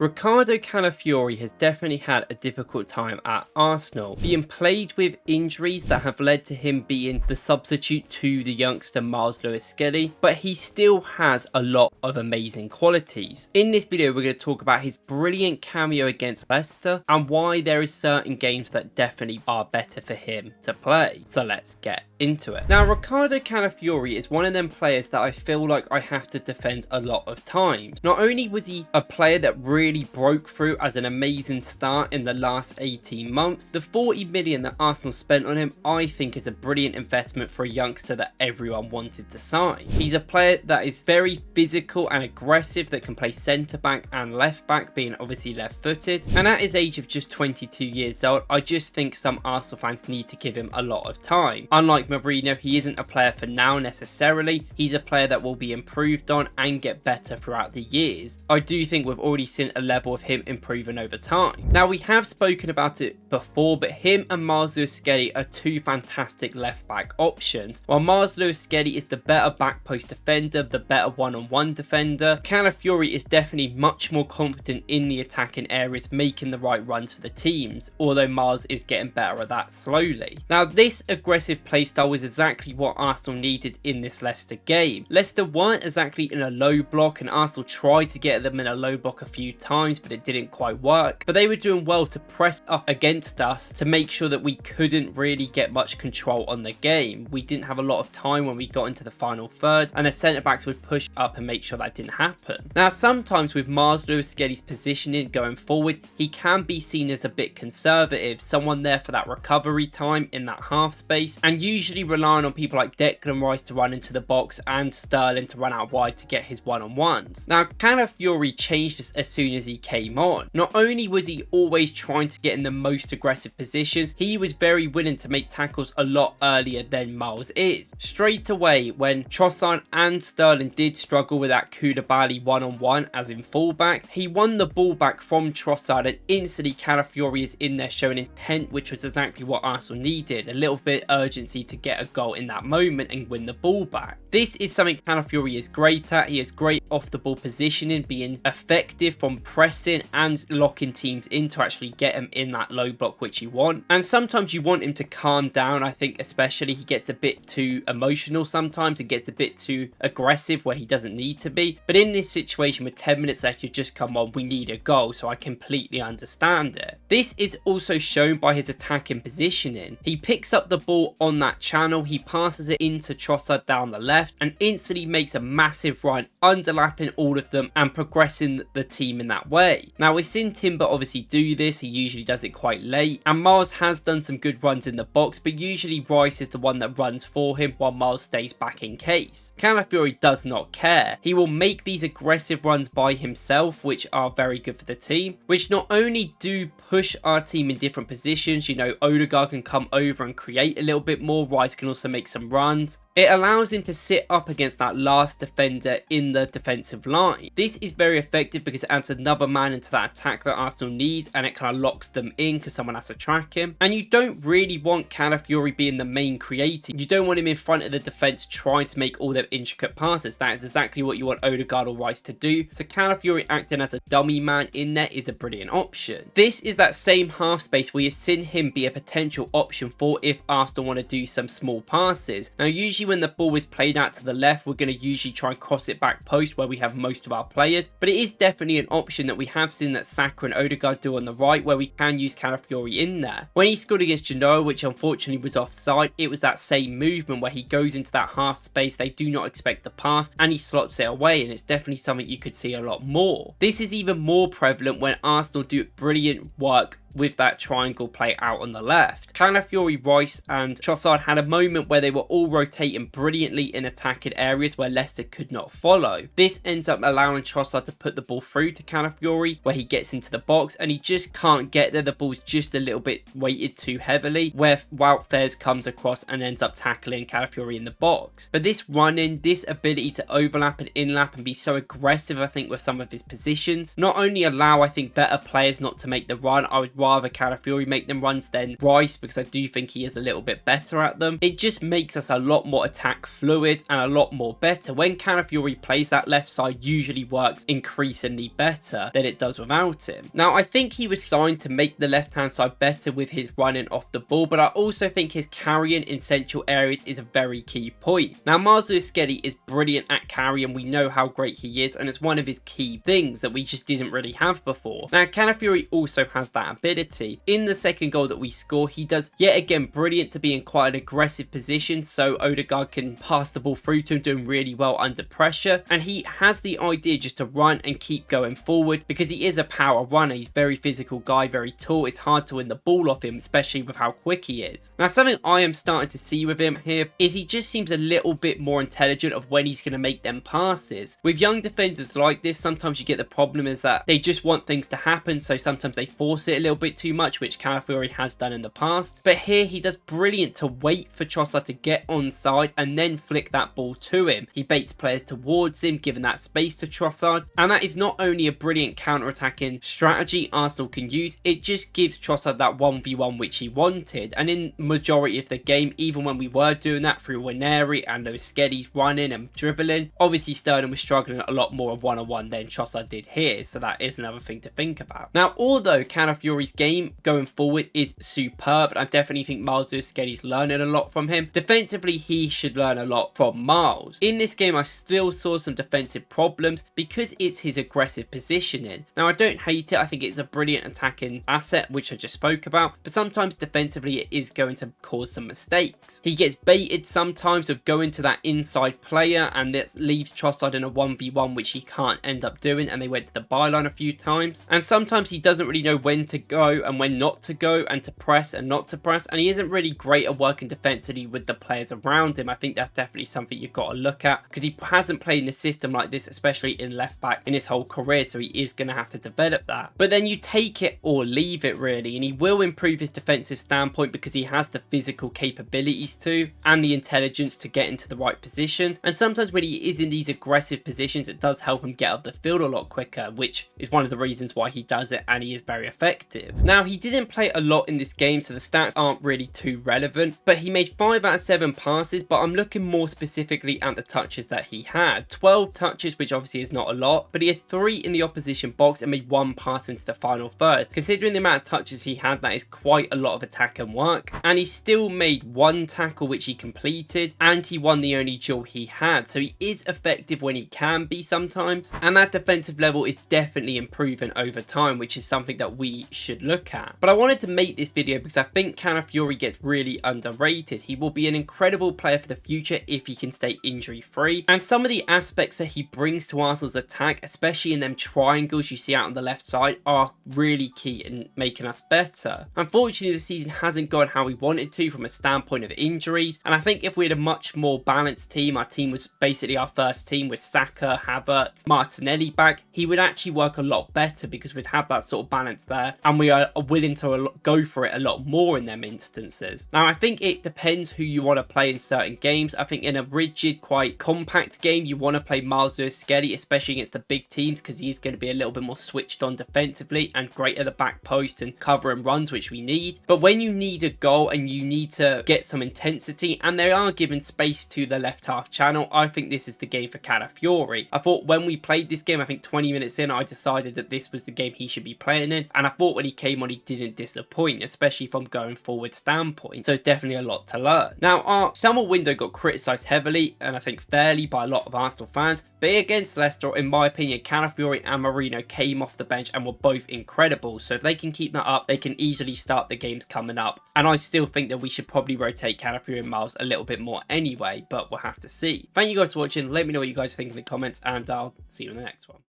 Riccardo Calafiori has definitely had a difficult time at Arsenal, being plagued with injuries that have led to him being the substitute to the youngster Myles Lewis-Skelly, but he still has a lot of amazing qualities. In this video we're going to talk about his brilliant cameo against Leicester and why there is certain games that definitely are better for him to play. So let's get into it. Now, Riccardo Calafiori is one of them players that I feel like I have to defend a lot of times. Not only was he a player that really broke through as an amazing start in the last 18 months, the 40 million that Arsenal spent on him I think is a brilliant investment for a youngster that everyone wanted to sign. He's a player that is very physical and aggressive, that can play centre back and left back, being obviously left footed, and at his age of just 22 years old I just think some Arsenal fans need to give him a lot of time. Unlike Mourinho, he isn't a player for now necessarily, he's a player that will be improved on and get better throughout the years. I do think we've already seen a level of him improving over time. Now, we have spoken about it before, but him and Myles Lewis-Skelly are two fantastic left back options. While Myles Lewis-Skelly is the better back post defender, the better one-on-one defender, Calafiori is definitely much more confident in the attacking areas, making the right runs for the teams, although Myles is getting better at that slowly. Now, this aggressive playstyle was exactly what Arsenal needed in this Leicester game. Leicester weren't exactly in a low block, and Arsenal tried to get them in a low block a few times, but it didn't quite work. But they were doing well to press up against us to make sure that we couldn't really get much control on the game. We didn't have a lot of time when we got into the final third, and the centre backs would push up and make sure that didn't happen. Now, sometimes with Myles Lewis-Skelly's positioning going forward, he can be seen as a bit conservative, someone there for that recovery time in that half space, and usually relying on people like Declan Rice to run into the box and Sterling to run out wide to get his one-on-ones. Now, Calafiori changed this as soon as he came on. Not only was he always trying to get in the most aggressive positions, he was very willing to make tackles a lot earlier than Myles is. Straight away, when Trossard and Sterling did struggle with that Koulibaly one-on-one as in fullback, he won the ball back from Trossard, and instantly Calafiori is in there showing intent, which was exactly what Arsenal needed. A little bit urgency to get a goal in that moment and win the ball back. This is something Calafiori is great at. He is great off the ball positioning, being effective from pressing and locking teams in to actually get him in that low block which you want. And sometimes you want him to calm down. I think especially he gets a bit too emotional sometimes, and gets a bit too aggressive where he doesn't need to be. But in this situation with 10 minutes left, you just come on, we need a goal, so I completely understand it. This is also shown by his attacking positioning. He picks up the ball on that channel, he passes it into Trossard down the left and instantly makes a massive run, underlapping all of them and progressing the team in that way. Now, we've seen Timber obviously do this, he usually does it quite late, and Myles has done some good runs in the box, but usually Rice is the one that runs for him while Myles stays back in case. Calafiori does not care. He will make these aggressive runs by himself, which are very good for the team, which not only do push our team in different positions, you know, Odegaard can come over and create a little bit more, Rice can also make some runs. It allows him to sit up against that last defender in the defensive line. This is very effective because it adds another man into that attack that Arsenal needs, and it kind of locks them in because someone has to track him. And you don't really want Calafiori being the main creator. You don't want him in front of the defence trying to make all their intricate passes. That is exactly what you want Odegaard or Rice to do. So Calafiori acting as a dummy man in there is a brilliant option. This is that same half space where you've seen him be a potential option for if Arsenal want to do some small passes. Now, usually when the ball is played out to the left, we're going to usually try and cross it back post where we have most of our players, but it is definitely an option that we have seen that Saka and Odegaard do on the right, where we can use Calafiori in there. When he scored against Genoa, which unfortunately was offside, it was that same movement where he goes into that half space, they do not expect the pass, and he slots it away, and it's definitely something you could see a lot more. This is even more prevalent when Arsenal do brilliant work with that triangle play out on the left. Calafiori, Rice and Trossard had a moment where they were all rotating brilliantly in attacking areas where Leicester could not follow. This ends up allowing Trossard to put the ball through to Calafiori where he gets into the box and he just can't get there. The ball's just a little bit weighted too heavily, where Wout Faes comes across and ends up tackling Calafiori in the box. But this running, this ability to overlap and inlap and be so aggressive, I think, with some of his positions, not only allow, I think, better players not to make the run, I would rather Calafiori make them runs than Rice, because I do think he is a little bit better at them. It just makes us a lot more attack fluid and a lot more better. When Calafiori plays, that left side usually works increasingly better than it does without him. Now, I think he was signed to make the left hand side better with his running off the ball, but I also think his carrying in central areas is a very key point. Now, Mars Skelly is brilliant at carrying. We know how great he is, and it's one of his key things that we just didn't really have before. Now, Calafiori also has that ability. In the second goal that we score, he does yet again brilliant to be in quite an aggressive position, so Odegaard can pass the ball through to him, doing really well under pressure, and he has the idea just to run and keep going forward because he is a power runner. He's a very physical guy, very tall. It's hard to win the ball off him, especially with how quick he is. Now, something I am starting to see with him here is he just seems a little bit more intelligent of when he's going to make them passes. With young defenders like this, sometimes you get the problem is that they just want things to happen, so sometimes they force it a little bit too much, which Calafiori has done in the past. But here he does brilliant to wait for Trossard to get onside and then flick that ball to him. He baits players towards him, giving that space to Trossard, and that is not only a brilliant counter-attacking strategy Arsenal can use, it just gives Trossard that 1v1 which he wanted. And in majority of the game, even when we were doing that through Waneri and those Skeddies running and dribbling, obviously Sterling was struggling a lot more one-on-one than Trossard did here, so that is another thing to think about. Now, although Calafiori's game going forward is superb, and I definitely think Miles Skeddy's learning a lot from him, defensively he should learn a lot from Miles. In this game, I still saw some defensive problems because it's his aggressive positioning. Now, I don't hate it. I think it's a brilliant attacking asset, which I just spoke about, but sometimes defensively it is going to cause some mistakes. He gets baited sometimes with going to that inside player, and that leaves Trossard in a 1v1, which he can't end up doing, and they went to the byline a few times. And sometimes he doesn't really know when to go and when not to go, and to press and not to press, and he isn't really great at working defensively with the players around him. I think that's definitely something you've got to look at, because he hasn't played in a system like this, especially in left back, in his whole career, so he is going to have to develop that. But then you take it or leave it, really, and he will improve his defensive standpoint because he has the physical capabilities to, and the intelligence to get into the right positions. And sometimes when he is in these aggressive positions, it does help him get up the field a lot quicker, which is one of the reasons why he does it, and he is very effective. Now, he didn't play a lot in this game, so the stats aren't really too relevant, but he made 5 out of 7 passes. But I'm looking more specifically at the touches that he had. 12 touches, which obviously is not a lot, but he had 3 in the opposition box and made 1 pass into the final third. Considering the amount of touches he had, that is quite a lot of attack and work, and he still made 1 tackle which he completed, and he won the only duel he had, so he is effective when he can be sometimes, and that defensive level is definitely improving over time, which is something that we should look at. But I wanted to make this video because I think Calafiori gets really underrated. He will be an incredible player for the future if he can stay injury free, and some of the aspects that he brings to Arsenal's attack, especially in them triangles you see out on the left side, are really key in making us better. Unfortunately, the season hasn't gone how we wanted to from a standpoint of injuries, and I think if we had a much more balanced team, our team was basically our first team with Saka, Havertz, Martinelli back, he would actually work a lot better because we'd have that sort of balance there, and we are willing to go for it a lot more in them instances. Now, I think it depends who you want to play in certain games. I think in a rigid, quite compact game, you want to play Miles Skelly, especially against the big teams, because he's going to be a little bit more switched on defensively and great at the back post and cover and runs, which we need. But when you need a goal and you need to get some intensity, and they are given space to the left half channel, I think this is the game for Calafiori. I thought when we played this game, I think 20 minutes in, I decided that this was the game he should be playing in, and I thought when he came on, he didn't disappoint, especially from going forward standpoint. So it's definitely a lot to learn. Now, our summer window got criticised heavily, and I think fairly, by a lot of Arsenal fans, but against Leicester, in my opinion, Calafiori and Marino came off the bench and were both incredible. So if they can keep that up, they can easily start the games coming up. And I still think that we should probably rotate Calafiori and Miles a little bit more anyway, but we'll have to see. Thank you guys for watching. Let me know what you guys think in the comments, and I'll see you in the next one.